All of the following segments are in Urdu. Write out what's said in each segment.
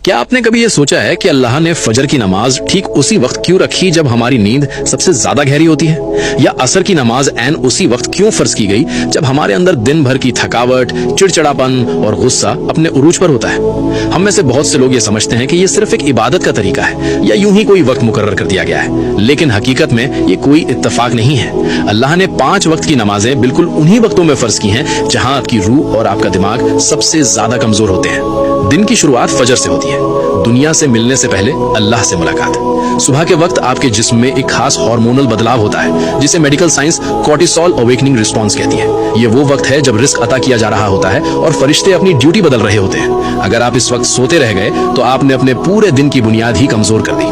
کیا آپ نے کبھی یہ سوچا ہے کہ اللہ نے فجر کی نماز ٹھیک اسی وقت کیوں رکھی جب ہماری نیند سب سے زیادہ گہری ہوتی ہے؟ یا عصر کی نماز عین اسی وقت کیوں فرض کی گئی جب ہمارے اندر دن بھر کی تھکاوٹ، چڑچڑاپن اور غصہ اپنے عروج پر ہوتا ہے؟ ہم میں سے بہت سے لوگ یہ سمجھتے ہیں کہ یہ صرف ایک عبادت کا طریقہ ہے یا یوں ہی کوئی وقت مقرر کر دیا گیا ہے، لیکن حقیقت میں یہ کوئی اتفاق نہیں ہے۔ اللہ نے 5 وقت کی نمازیں بالکل انہی وقتوں میں فرض کی ہیں جہاں آپ کی روح اور آپ کا دماغ سب سے زیادہ کمزور ہوتے ہیں۔ دن کی شروعات فجر سے ہوتی ہے، دنیا سے ملنے سے پہلے اللہ سے ملاقات۔ صبح کے وقت آپ کے جسم میں ایک خاص ہارمونل بدلاؤ ہوتا ہے جسے medical science cortisol awakening response کہتی ہے۔ یہ وہ وقت ہے جب رزق عطا کیا جا رہا ہوتا ہے اور فرشتے اپنی ڈیوٹی بدل رہے ہوتے ہیں۔ اگر آپ اس وقت سوتے رہ گئے تو آپ نے اپنے پورے دن کی بنیاد ہی کمزور کر دی۔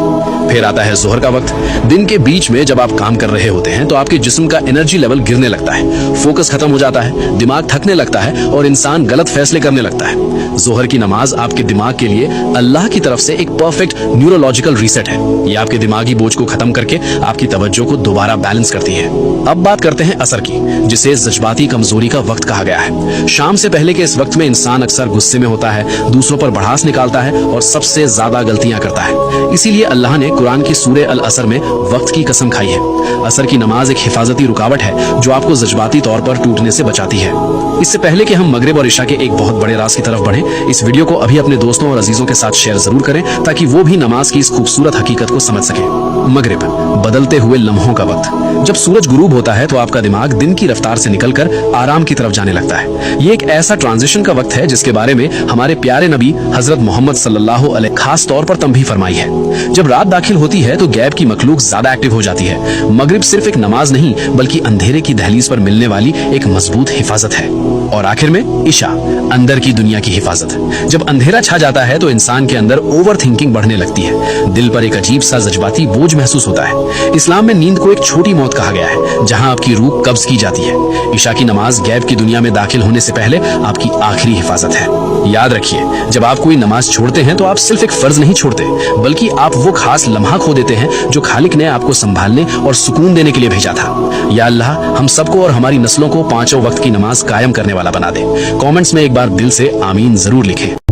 پھر آتا ہے ظہر کا وقت۔ دن کے بیچ میں جب آپ کام کر رہے ہوتے ہیں تو آپ کے جسم کا انرجی لیول گرنے لگتا ہے، فوکس ختم ہو جاتا ہے، دماغ تھکنے لگتا ہے اور انسان غلط فیصلے کرنے لگتا ہے۔ ظہر کی نماز آپ کے دماغ کے لیے اللہ کی طرف سے ایک پرفیکٹ نیورولوجیکل ریسٹ ہے۔ یہ آپ کے دماغی بوجھ کو ختم کر کے آپ کی توجہ کو دوبارہ بیلنس کرتی ہے۔ اب بات کرتے ہیں عصر کی، جسے جذباتی کمزوری کا وقت کہا گیا ہے۔ شام سے پہلے کے اس وقت میں انسان اکثر غصے میں ہوتا ہے، دوسروں پر بڑھاس نکالتا ہے اور سب سے زیادہ غلطیاں کرتا ہے۔ اسی لیے اللہ نے قرآن کی سورہ العصر میں وقت کی قسم کھائی ہے۔ عصر کی نماز ایک حفاظتی رکاوٹ ہے جو آپ کو جذباتی طور پر ٹوٹنے سے بچاتی ہے۔ اس سے پہلے کہ ہم مغرب اور عشاء کے ایک بہت بڑے راز کی طرف بڑھیں، اس ویڈیو کو ابھی اپنے دوستوں اور عزیزوں کے ساتھ شیئر ضرور کریں تاکہ وہ بھی نماز کی اس خوبصورت حقیقت کو سمجھ سکیں۔ مغرب، بدلتے ہوئے لمحوں کا وقت۔ جب سورج غروب ہوتا ہے تو آپ کا دماغ دن کی رفتار سے نکل کر آرام کی طرف جانے لگتا ہے۔ یہ ایک ایسا ٹرانزیشن کا وقت ہے جس کے بارے میں ہمارے پیارے نبی حضرت محمد صلی اللہ علیہ خاص طور پر تنبیہ فرمائی ہے۔ جب رات داخل ہوتی ہے تو غیب کی مخلوق زیادہ ایکٹیو ہو جاتی ہے۔ مغرب صرف ایک نماز نہیں بلکہ اندھیرے کی دہلیز پر ملنے والی ایک مضبوط حفاظت ہے۔ اور آخر میں عشاء، اندر کی دنیا کی حفاظت۔ جب اندھیرا چھا جاتا ہے تو انسان کے اندر اوور تھنکنگ بڑھنے لگتی ہے، دل پر ایک عجیب سا جذباتی بوجھ محسوس ہوتا ہے۔ اسلام میں نیند کو ایک چھوٹی موت کہا گیا ہے جہاں آپ کی روح قبض کی جاتی ہے۔ عشاء کی نماز غیب کی دنیا میں داخل ہونے سے پہلے آپ کی آخری حفاظت ہے۔ یاد رکھیے، جب آپ کوئی نماز چھوڑتے ہیں تو آپ صرف ایک فرض نہیں چھوڑتے بلکہ آپ وہ خاص لمحہ کھو دیتے ہیں جو خالق نے آپ کو سنبھالنے اور سکون دینے کے لیے بھیجا تھا۔ یا اللہ ہم سب کو اور ہماری نسلوں کو 5 وقت کی نماز قائم کرنے والا بنا دے۔ کامنٹس میں ایک بار دل سے آمین ضرور لکھیں۔